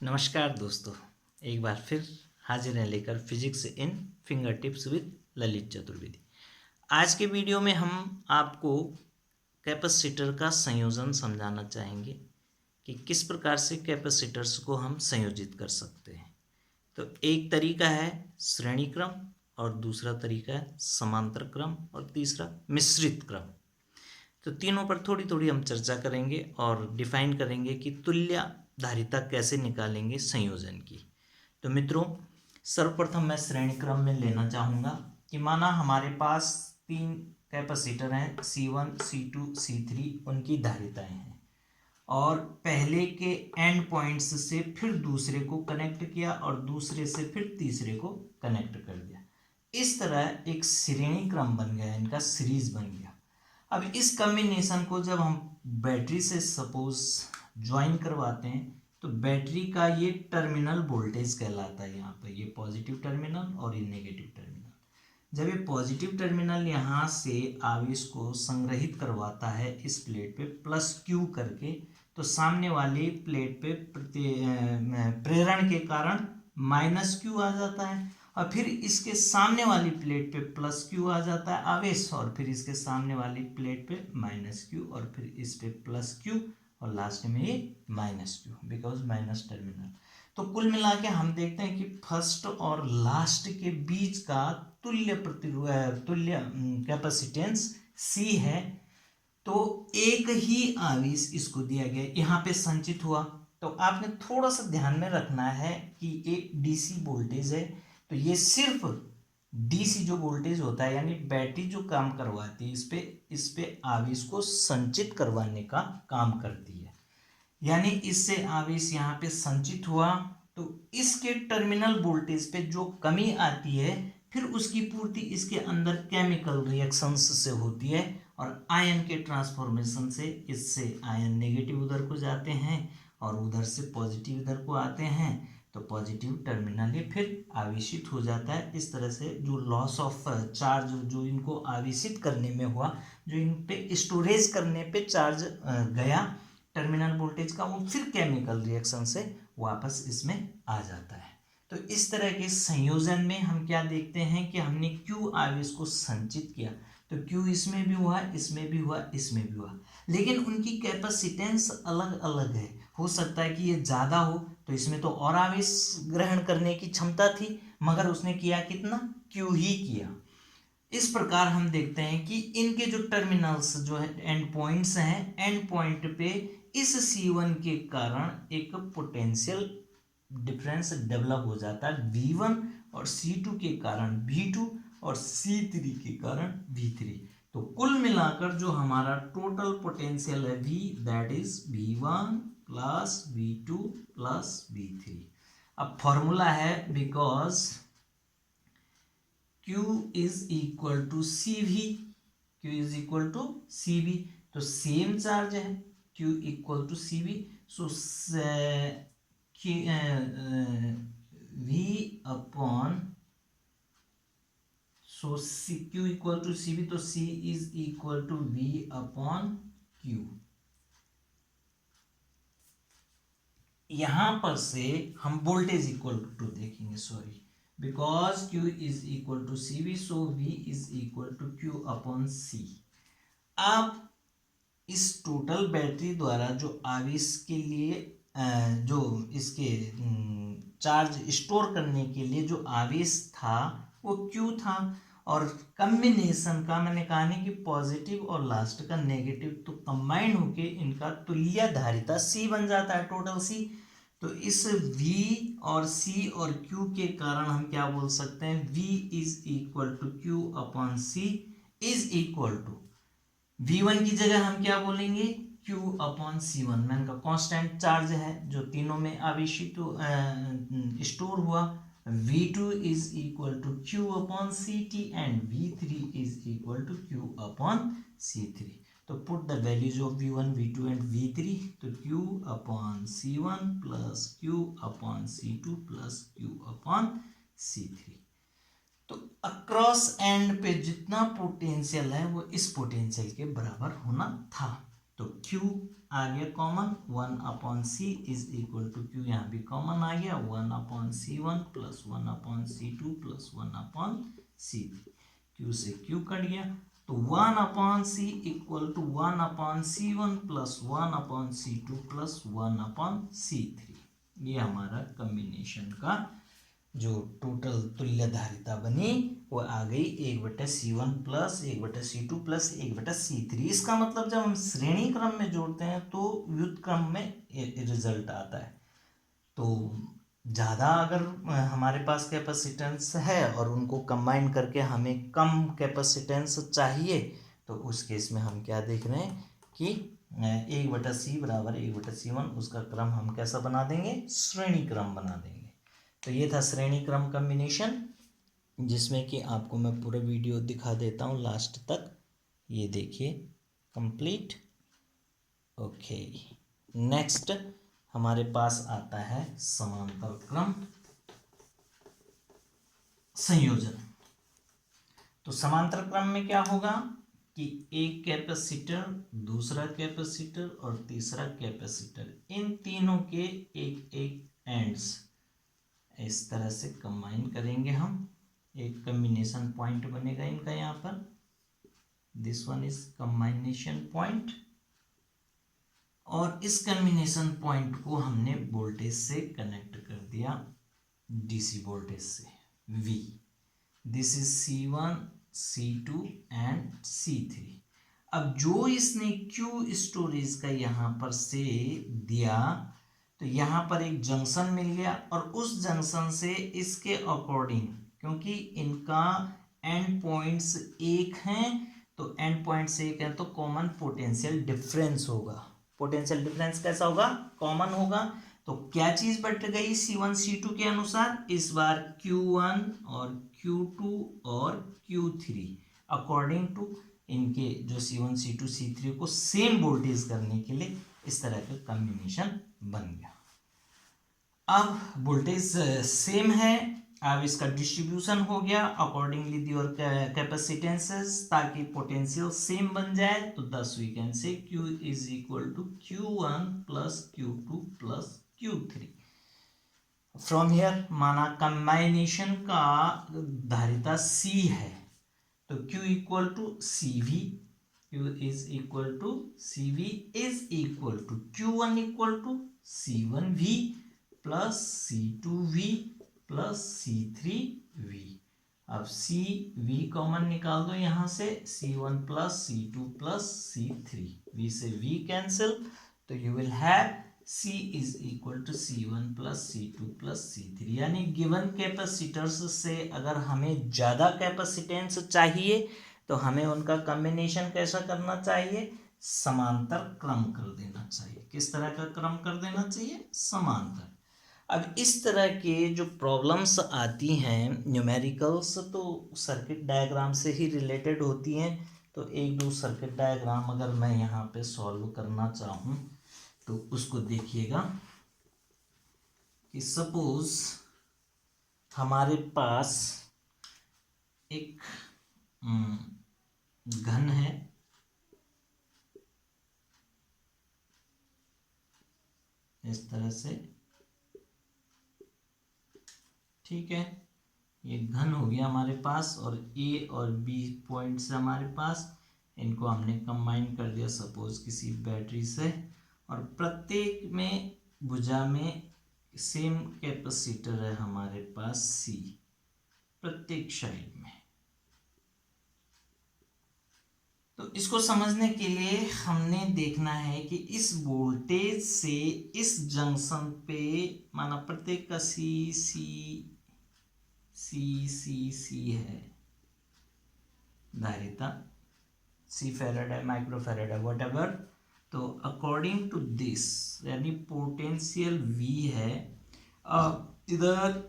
नमस्कार दोस्तों, एक बार फिर हाजिर हैं लेकर physics in finger tips with Lalit Chaturvedi. आज के वीडियो में हम आपको कैपेसिटर का संयोजन समझाना चाहेंगे कि किस प्रकार से कैपेसिटर्स को हम संयोजित कर सकते हैं। तो एक तरीका है श्रेणी क्रम और दूसरा तरीका है समांतर क्रम और तीसरा मिश्रित क्रम। तो तीनों पर थोड़ी थोड़ी हम चर्चा करेंगे और डिफाइन करेंगे कि तुल्य धारिता कैसे निकालेंगे संयोजन की। तो मित्रों, सर्वप्रथम मैं श्रेणी क्रम में लेना चाहूँगा कि माना हमारे पास तीन कैपेसिटर हैं C1, C2, C3, उनकी धारिताएं हैं और पहले के एंड पॉइंट्स से फिर दूसरे को कनेक्ट किया और दूसरे से फिर तीसरे को कनेक्ट कर दिया। इस तरह एक श्रेणी क्रम बन गया, इनका सीरीज बन गया। अब इस कॉम्बिनेशन को जब हम बैटरी से सपोज ज्वाइन करवाते हैं तो बैटरी का ये टर्मिनल वोल्टेज कहलाता है। यहाँ पर ये पॉजिटिव टर्मिनल और ये नेगेटिव टर्मिनल। जब ये पॉजिटिव टर्मिनल यहाँ से आवेश को संग्रहित करवाता है इस प्लेट पे प्लस क्यू करके, तो सामने वाली प्लेट पे प्रेरण के कारण माइनस क्यू आ जाता है और फिर इसके सामने वाली प्लेट पे प्लस क्यू आ जाता है आवेश और फिर इसके सामने वाली प्लेट पे माइनस क्यू और फिर इस पे प्लस क्यू और लास्ट में ये minus Q, because minus terminal. तो कुल मिला के हम देखते हैं कि फर्स्ट और लास्ट के बीच का तुल्य कैपेसिटेंस C है। तो एक ही आवेश इसको दिया गया, यहाँ पे संचित हुआ। तो आपने थोड़ा सा ध्यान में रखना है कि एक डीसी वोल्टेज है, तो ये सिर्फ डीसी जो वोल्टेज होता है यानी बैटरी जो काम करवाती है इस पे आवेश को संचित करवाने का काम करती है। यानी इससे आवेश यहाँ पे संचित हुआ तो इसके टर्मिनल वोल्टेज पे जो कमी आती है फिर उसकी पूर्ति इसके अंदर केमिकल रिएक्शंस से होती है और आयन के ट्रांसफॉर्मेशन से इससे आयन नेगेटिव उधर को जाते हैं और उधर से पॉजिटिव इधर को आते हैं। तो पॉजिटिव टर्मिनल ये फिर आवेशित हो जाता है। इस तरह से जो लॉस ऑफ चार्ज जो इनको आवेशित करने में हुआ, जो इन पे स्टोरेज करने पे चार्ज गया टर्मिनल वोल्टेज का, वो फिर केमिकल रिएक्शन से वापस इसमें आ जाता है। तो इस तरह के संयोजन में हम क्या देखते हैं कि हमने क्यू आवेश को संचित किया, तो क्यू इसमें भी हुआ, इसमें भी हुआ, इसमें भी हुआ, लेकिन उनकी कैपेसिटेंस अलग अलग है। हो सकता है कि ये ज़्यादा हो तो इसमें तो और आवेश ग्रहण करने की क्षमता थी, मगर उसने किया कितना, क्यू ही किया। इस प्रकार हम देखते हैं कि इनके जो टर्मिनल्स जो है एंड पॉइंट्स हैं, एंड पॉइंट पे इस C1 के कारण एक पोटेंशियल डिफरेंस डेवलप हो जाता है V1 और C2 के कारण V2 और C3 के कारण V3। तो कुल मिलाकर जो हमारा टोटल पोटेंशियल है V, that is V1 plus V2 plus V3। अब फॉर्मूला है because Q is equal to CV, Q is equal to CV, तो सेम चार्ज है Q equal to CV, so V upon so Q equal to CV, तो C is equal to V upon Q। यहां पर से हम voltage equal to देखेंगे, sorry, because Q is equal to CV, so V is equal to Q upon C। अब इस total battery द्वारा जो आवेश के लिए जो इसके चार्ज स्टोर करने के लिए जो आवेश था वो Q था और कॉम्बिनेशन का मैंने कहा नहीं कि पॉजिटिव और लास्ट का नेगेटिव तो कंबाइन होके इनका तुल्य धारिता C बन जाता है, टोटल C। तो इस V और C और Q के कारण हम क्या बोल सकते हैं, V is equal to Q upon C is equal to V1 की जगह हम क्या बोलेंगे, Q अपॉन C1, मैंने कहा कांस्टेंट चार्ज है जो तीनों में आवेशित स्टोर हुआ। V2 is equal to Q upon CT and V3 is equal to Q upon C3। तो put the values of V1, V2 and V3, तो Q upon C1 plus Q upon C2 plus Q upon C3। तो across and पे जितना potential है वो इस potential के बराबर होना था। तो Q आ गया common, 1/c is equal to Q, यहाँ भी कॉमन आ गया 1/c1 plus 1/c2 plus 1/c3, Q से क्यू कट गया, तो 1/c equal to 1/c1 plus 1/c2 plus 1/c3। ये हमारा कम्बिनेशन का जो टोटल तुल्य धारिता बनी वो आ गई 1/c1 plus 1/c2 plus 1/c3। इसका मतलब जब हम श्रेणी क्रम में जोड़ते हैं तो व्युत्क्रम में रिजल्ट आता है। तो ज़्यादा अगर हमारे पास कैपेसिटेंस है और उनको कंबाइन करके हमें कम कैपेसिटेंस चाहिए तो उस केस में हम क्या देख रहे हैं कि 1/c बराबर 1/c1, उसका क्रम हम कैसा बना देंगे, श्रेणी क्रम बना देंगे। तो ये था श्रेणी क्रम कॉम्बिनेशन, जिसमें कि आपको मैं पूरा वीडियो दिखा देता हूँ लास्ट तक, ये देखिए कंप्लीट। ओके, नेक्स्ट हमारे पास आता है समांतर क्रम संयोजन। तो समांतर क्रम में क्या होगा कि एक कैपेसिटर, दूसरा कैपेसिटर और तीसरा कैपेसिटर, इन तीनों के एक एक एंड्स इस तरह से कंबाइन करेंगे हम, एक कम्बिनेशन पॉइंट बनेगा इनका यहाँ पर, दिस वन इज कम्बाइनेशन पॉइंट, और इस कम्बिनेशन पॉइंट को हमने वोल्टेज से कनेक्ट कर दिया, डीसी वोल्टेज से V। This is C1, C2 and C3। अब जो इसने Q स्टोरेज का यहाँ पर से दिया तो यहाँ पर एक जंक्शन मिल गया, और उस जंक्शन से इसके अकॉर्डिंग, क्योंकि इनका एंड पॉइंट्स एक हैं तो एंड पॉइंट्स एक हैं तो कॉमन पोटेंशियल डिफरेंस होगा। पोटेंशियल डिफरेंस कैसा होगा, कॉमन होगा। तो क्या चीज बट गई C1 C2 के अनुसार, इस बार Q1 और Q2 और Q3 अकॉर्डिंग टू इनके जो C1 C2 C3 को सेम वोल्टेज करने के लिए इस तरह का कॉम्बिनेशन बन गया। अब वोल्टेज सेम है, अब इसका डिस्ट्रीब्यूशन हो गया अकॉर्डिंगली योर कैपेसिटेंसेस, ताकि पोटेंशियल सेम बन जाए। तो thus we can say Q is equal to Q1 plus Q2 plus Q3। From here माना कम्बाइनेशन का धारिता C है तो Q equal to CV, Q is equal to CV is equal to Q1 equal to C1V plus C2V plus C3V। अब CV common निकाल दो यहाँ से, C1 plus C2 plus C3, V से V कैंसिल, तो you will have C is equal to C1 plus C2 plus C3। यानी given capacitors से अगर हमें ज़्यादा कैपेसिटेंस चाहिए तो हमें उनका कॉम्बिनेशन कैसा करना चाहिए, समांतर क्रम कर देना चाहिए। किस तरह का क्रम कर देना चाहिए, समांतर। अब इस तरह के जो प्रॉब्लम्स आती हैं न्यूमेरिकल्स, तो सर्किट डायग्राम से ही रिलेटेड होती हैं। तो एक दो सर्किट डायग्राम अगर मैं यहाँ पे सॉल्व करना चाहूँ तो उसको देखिएगा कि सपोज हमारे पास एक घन है, इस तरह से, ठीक है, ये घन हो गया हमारे पास, और A और B पॉइंट्स हमारे पास, इनको हमने कंबाइन कर दिया सपोज किसी बैटरी से, और प्रत्येक में भुजा में सेम कैपेसिटर है हमारे पास C, प्रत्येक साइड में। तो इसको समझने के लिए हमने देखना है कि इस वोल्टेज से इस जंक्शन पे माना प्रत्येक का C है धारिता, C फैराड है, माइक्रो फैराड है, वट एवर। तो अकॉर्डिंग टू दिस यानी पोटेंशियल V है। इधर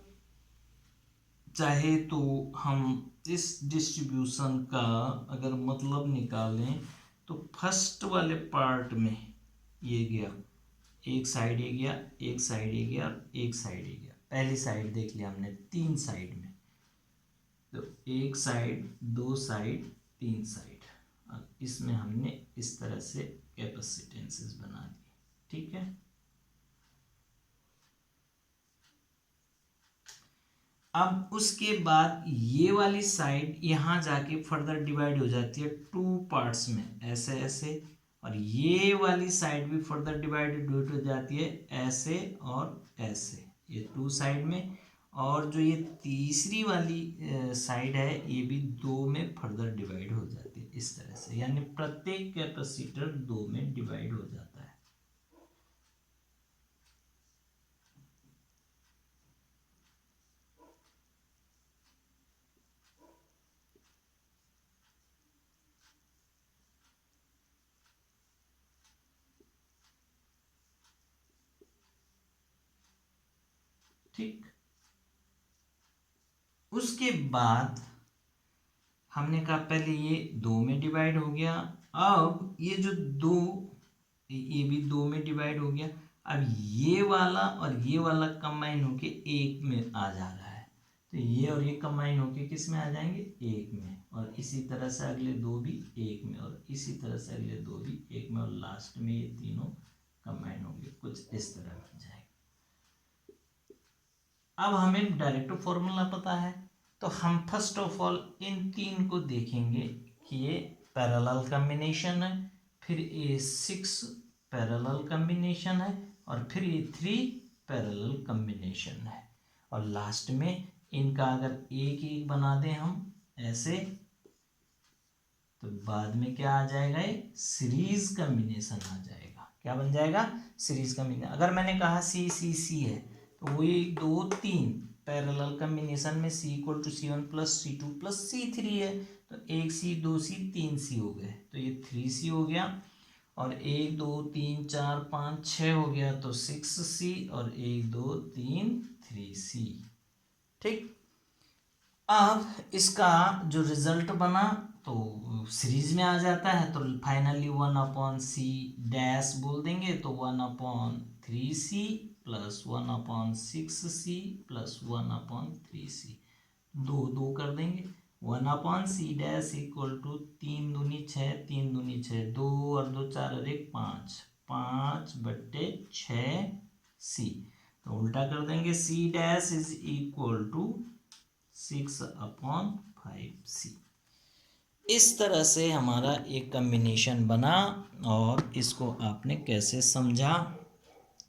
चाहे तो हम इस डिस्ट्रीब्यूशन का अगर मतलब निकालें तो फर्स्ट वाले पार्ट में ये गया, एक साइड ये गया, एक साइड ये गया, एक साइड ये गया। पहली साइड देख लिया हमने, तीन साइड में, तो एक साइड, दो साइड, तीन साइड, और इसमें हमने इस तरह से कैपेसिटेंसेस बना दी। ठीक है। अब उसके बाद ये वाली साइड यहाँ जाके फर्दर डिवाइड हो जाती है टू पार्ट्स में, ऐसे ऐसे, और ये वाली साइड भी फर्दर डिवाइड हो जाती है ऐसे और ऐसे, ये टू साइड में। और जो ये तीसरी वाली साइड है ये भी दो में फर्दर डिवाइड हो जाती है इस तरह से, यानी प्रत्येक कैपेसिटर दो में डिवाइड हो जाता है। ठीक, उसके बाद हमने कहा पहले ये दो में डिवाइड हो गया, अब ये जो दो, ये भी दो में डिवाइड हो गया। अब ये वाला और ये वाला कंबाइन होके एक में आ जा रहा है, तो ये और ये कंबाइन होके किस में आ जाएंगे, एक में, और इसी तरह से अगले दो भी एक में, और इसी तरह से अगले दो भी एक में, और लास्ट में ये तीनों कंबाइन होंगे, कुछ इस तरह बन जाएगा। अब हमें डायरेक्ट फॉर्मूला पता है, तो हम फर्स्ट ऑफ ऑल इन तीन को देखेंगे कि ये पैरेलल कॉम्बिनेशन है, फिर ये 6 पैरेलल कॉम्बिनेशन है, और फिर ये 3 पैरेलल कॉम्बिनेशन है, और लास्ट में इनका अगर एक एक बना दें हम ऐसे, तो बाद में क्या आ जाएगा, ये सीरीज कॉम्बिनेशन आ जाएगा। क्या बन जाएगा, सीरीज कॉम्बिनेशन। अगर मैंने कहा सी सी सी है, तो वो 1 2 3 पैरेलल कॉम्बिनेशन में C = C1 + C2 + C3 है, तो 1C 2C 3C हो गए, तो ये 3C हो गया, और 1 2 3 4 5 6 हो गया, तो 6C, और 1 2 3 3C। ठीक, अब इसका जो रिजल्ट बना तो सीरीज में आ जाता है, तो फाइनली 1/C बोल देंगे, तो 1/3C + 1/6C + 1/3C, दो दो कर देंगे। 1/C = 3 दूनी 6, 3 दूनी 6, 2 और 2 4 और 1 5, 5/6C, तो उल्टा कर देंगे, C' = 6/5C। इस तरह से हमारा एक कॉम्बिनेशन बना, और इसको आपने कैसे समझा,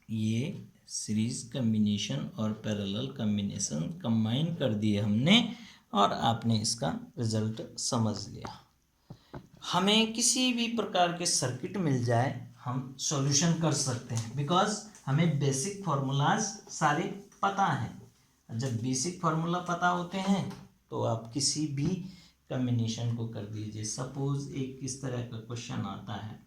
ये सीरीज कॉम्बिनेशन और पैरेलल कॉम्बिनेशन कंबाइन कर दिए हमने, और आपने इसका रिजल्ट समझ लिया। हमें किसी भी प्रकार के सर्किट मिल जाए हम सॉल्यूशन कर सकते हैं, बिकॉज हमें बेसिक फार्मूलाज सारे पता हैं। जब बेसिक फार्मूला पता होते हैं तो आप किसी भी कॉम्बिनेशन को कर दीजिए। सपोज एक इस तरह का क्वेश्चन आता है,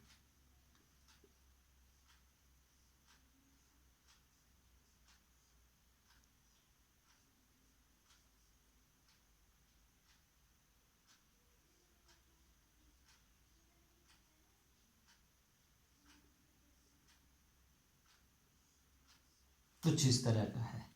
कुछ इस तरह का है,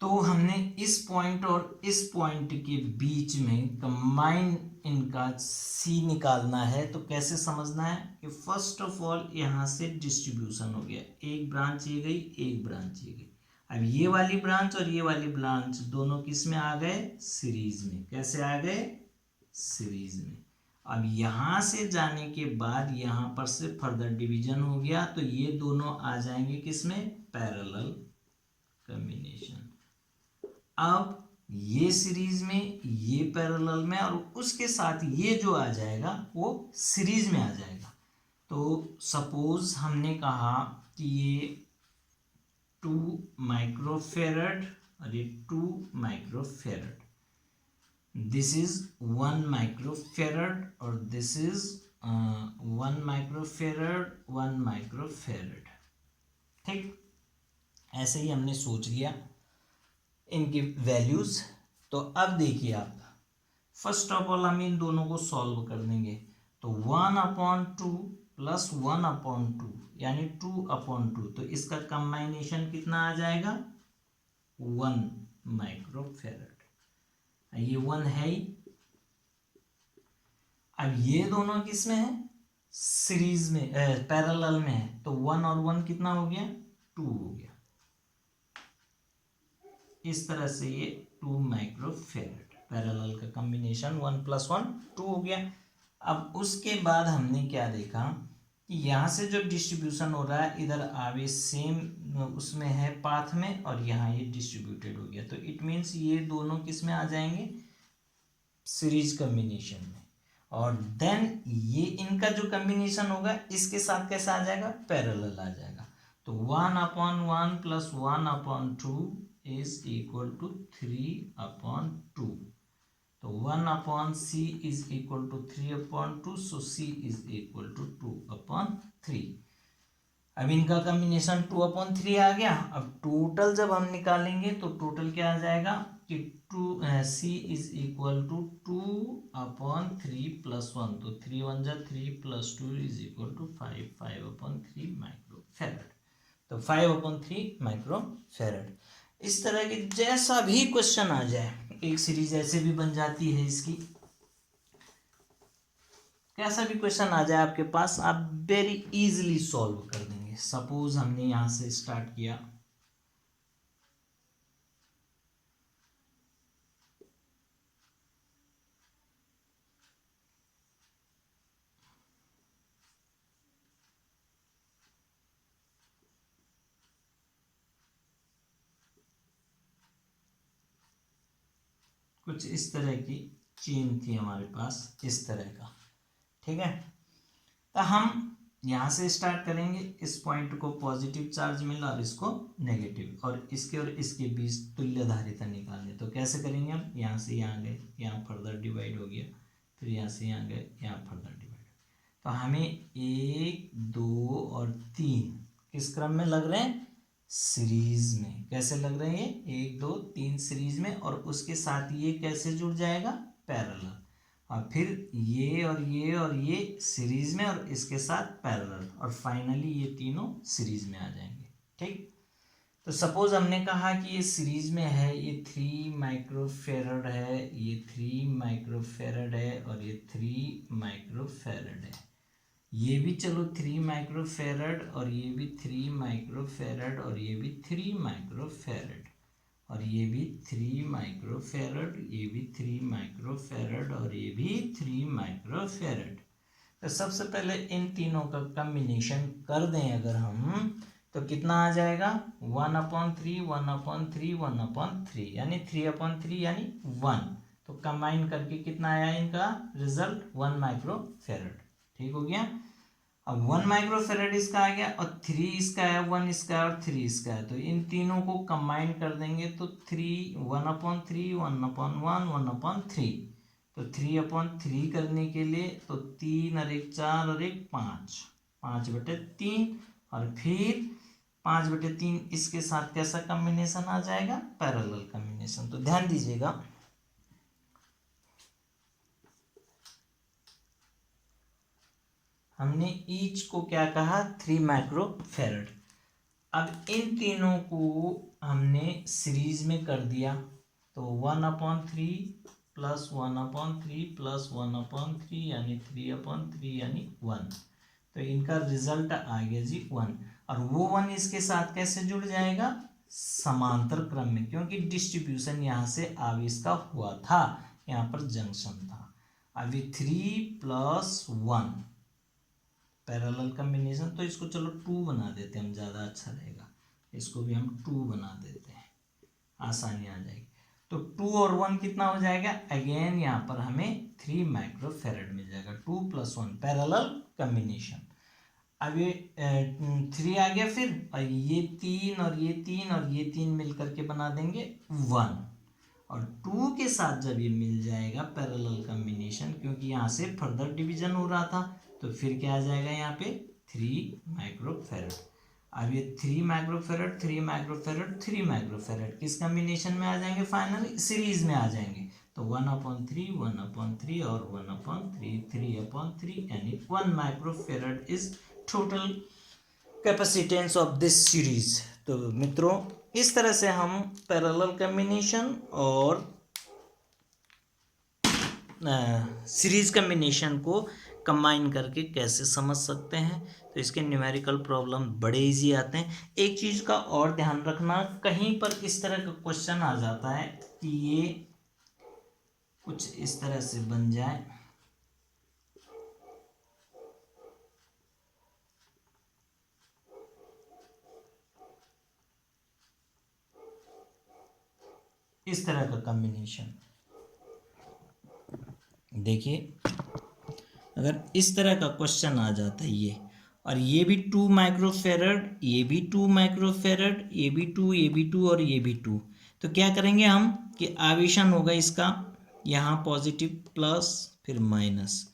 तो हमने इस पॉइंट और इस पॉइंट के बीच में कंबाइन इनका सी निकालना है। तो कैसे समझना है कि फर्स्ट ऑफ ऑल यहाँ से डिस्ट्रीब्यूशन हो गया, एक ब्रांच ये गई, एक ब्रांच ये गई। अब ये वाली ब्रांच और ये वाली ब्रांच दोनों किस में आ गए, सीरीज में। कैसे आ गए, सीरीज में। अब यहाँ से जाने के बाद यहाँ पर से फर्दर डिवीजन हो गया, तो ये दोनों आ जाएंगे किस में, पैरेलल कॉम्बिनेशन। अब ये सीरीज में, ये पैरेलल में, और उसके साथ ये जो आ जाएगा वो सीरीज में आ जाएगा। तो सपोज हमने कहा कि ये 2 माइक्रोफेरड और ये 2 माइक्रोफेरड, दिस इज 1 माइक्रोफेरड, और दिस इज 1 माइक्रोफेरड, 1 माइक्रोफेरड। ठीक, ऐसे ही हमने सोच लिया इनकी वैल्यूज। तो अब देखिए आप, फर्स्ट ऑफ ऑल हम इन दोनों को सॉल्व कर देंगे, तो 1/2 + 1/2 यानी 2/2, तो इसका कंबाइनेशन कितना आ जाएगा, 1 माइक्रोफेरड। ये 1 है ही। अब ये दोनों किस में है, सीरीज में पैरेलल में है, तो 1 और 1 कितना हो गया, 2 हो गया। इस तरह से ये 2 माइक्रोफेरेड पैरेलल का कॉम्बिनेशन 1 + 1 2 हो गया। अब उसके बाद हमने क्या देखा कि यहाँ से जो डिस्ट्रीब्यूशन हो रहा है, इधर आवेश सेम उसमें है पाथ में, और यहाँ ये डिस्ट्रीब्यूटेड हो गया, तो इट मीन्स ये दोनों किस में आ जाएंगे, सीरीज कॉम्बिनेशन में। और देन ये इनका जो कॉम्बिनेशन होगा इसके साथ कैसा आ जाएगा, पैरेलल आ जाएगा। तो 1/1 + 1/2 इज इक्वल टू 3/2। तो 1/c is equal to 3/2, so c is equal to 2/3। अब इनका कॉम्बिनेशन 2/3 आ गया। अब टोटल जब हम निकालेंगे तो टोटल क्या आ जाएगा कि c इज इक्वल टू 2/3 + 1, तो 3 × 1 = 3 + 2 इज इक्वल टू 5, 5/3 माइक्रोफेरेड। तो 5/3 माइक्रोफेरेड। इस तरह के जैसा भी क्वेश्चन आ जाए, एक सीरीज ऐसे भी बन जाती है इसकी, कैसा भी क्वेश्चन आ जाए आपके पास, आप वेरी इजीली सॉल्व कर देंगे। सपोज हमने यहां से स्टार्ट किया, कुछ इस तरह की चेन थी हमारे पास, इस तरह का, ठीक है। तो हम यहाँ से स्टार्ट करेंगे, इस पॉइंट को पॉजिटिव चार्ज मिला और इसको नेगेटिव, और इसके बीच तुल्य धारिता निकालनी। तो कैसे करेंगे हम, यहाँ से यहाँ गए, यहाँ फर्दर डिवाइड हो गया, फिर यहाँ से यहाँ गए, यहाँ फर्दर डिवाइड। तो हमें 1, 2 और 3 किस क्रम में लग रहे हैं, सीरीज में। कैसे लग रहे हैं ये, 1, 2, 3 सीरीज में, और उसके साथ ये कैसे जुड़ जाएगा, पैरेलल। और फिर ये और ये और ये सीरीज में, और इसके साथ पैरेलल, और फाइनली ये तीनों सीरीज में आ जाएंगे, ठीक। तो सपोज हमने कहा कि ये सीरीज में है, ये 3 माइक्रोफेरेड है, ये 3 माइक्रोफेरेड है, और ये 3 माइक्रोफेरेड है। ये भी चलो 3 माइक्रोफेरेड, और ये भी 3 माइक्रोफेरेड, और ये भी 3 माइक्रोफेरेड, और ये भी 3 माइक्रोफेरेड, ये भी 3 माइक्रोफेरेड, और ये भी 3 माइक्रोफेरेड। तो सबसे पहले इन तीनों का कॉम्बिनेशन कर दें अगर हम, तो कितना आ जाएगा, 1/3 1/3 1/3, यानी 3/3 यानी 1। तो कंबाइन करके कितना आया इनका रिजल्ट, 1 माइक्रोफेरेड, ठीक हो गया। अब 1 माइक्रोफेरेड इसका आ गया, और 3 इसका है, 1 इसका है, और 3 इसका है। तो इन तीनों को कंबाइन कर देंगे, तो 3 1/3 1/1 1/3। तो 3/3 करने के लिए तो 3 और 1 4 और 1 5, 5/3, और फिर 5/3 इसके साथ कैसा कॉम्बिनेशन आ जाएगा, पैरेलल कॉम्बिनेशन। तो ध्यान दीजिएगा, हमने ईच को क्या कहा, 3 माइक्रोफेरेड। अब इन तीनों को हमने सीरीज में कर दिया, तो 1/3 + 1/3 + 1/3 यानी 3/3 यानी 1। तो इनका रिजल्ट आ गया जी 1, और वो 1 इसके साथ कैसे जुड़ जाएगा, समांतर क्रम में, क्योंकि डिस्ट्रीब्यूशन यहाँ से आवेश का हुआ था, यहाँ पर जंक्शन था। अभी 3 + 1 पैरेलल कॉम्बिनेशन, तो इसको चलो 2 बना देते हैं हम, ज़्यादा अच्छा रहेगा। इसको भी हम 2 बना देते हैं, आसानी आ जाएगी। तो 2 और 1 कितना हो जाएगा, अगेन यहाँ पर हमें 3 माइक्रोफेरेड मिल जाएगा। 2 + 1 पैरेलल कॉम्बिनेशन। अब ये 3 आ गया, फिर और ये 3 और ये 3 और ये 3 मिल करके बना देंगे 1, और 2 के साथ जब ये मिल जाएगा पैरेलल कॉम्बिनेशन, क्योंकि यहाँ से फर्दर डिवीजन हो रहा था, तो फिर क्या आ जाएगा यहाँ पे 3 माइक्रोफेरेड। अब ये 3 माइक्रोफेरेड 3 माइक्रोफेरेड 3 माइक्रोफेरेड किस कॉम्बिनेशन में आ जाएंगे, फाइनली सीरीज में आ जाएंगे। तो 1/3 1/3 और 1/3 3/3, यानी 1 microfarad is total capacitance of this series. तो मित्रों, इस तरह से हम पैरेलल कॉम्बिनेशन और सीरीज कॉम्बिनेशन को कंबाइन करके कैसे समझ सकते हैं। तो इसके न्यूमेरिकल प्रॉब्लम बड़े इजी आते हैं। एक चीज़ का और ध्यान रखना, कहीं पर इस तरह का क्वेश्चन आ जाता है कि ये कुछ इस तरह से बन जाए, इस तरह का कॉम्बिनेशन। देखिए अगर इस तरह का क्वेश्चन आ जाता है ये, और ये भी 2 माइक्रोफेरड, ये भी 2 माइक्रोफेरड, ये भी 2, ये भी 2 और ये भी 2, तो क्या करेंगे हम कि आवेशन होगा इसका यहाँ पॉजिटिव प्लस फिर माइनस,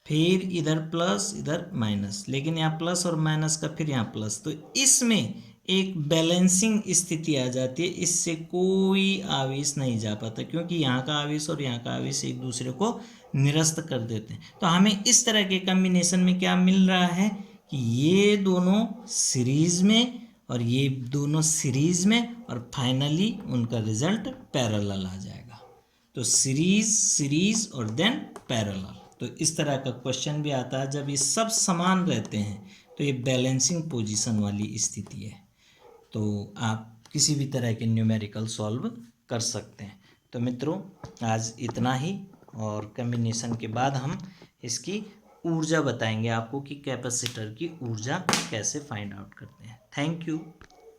फिर इधर प्लस इधर माइनस, लेकिन यहाँ प्लस और माइनस का फिर यहाँ प्लस, तो इसमें एक बैलेंसिंग स्थिति आ जाती है, इससे कोई आवेश नहीं जा पाता, क्योंकि यहाँ का आवेश और यहाँ का आवेश एक दूसरे को निरस्त कर देते हैं। तो हमें इस तरह के कॉम्बिनेशन में क्या मिल रहा है कि ये दोनों सीरीज में और ये दोनों सीरीज में, और फाइनली उनका रिजल्ट पैरेलल आ जाएगा। तो सीरीज सीरीज और देन पैरेलल। तो इस तरह का क्वेश्चन भी आता है, जब ये सब समान रहते हैं तो ये बैलेंसिंग पोजीशन वाली स्थिति है। तो आप किसी भी तरह के न्यूमेरिकल सॉल्व कर सकते हैं। तो मित्रों आज इतना ही, और कॉम्बिनेशन के बाद हम इसकी ऊर्जा बताएंगे आपको कि कैपेसिटर की ऊर्जा कैसे फाइंड आउट करते हैं। Thank you.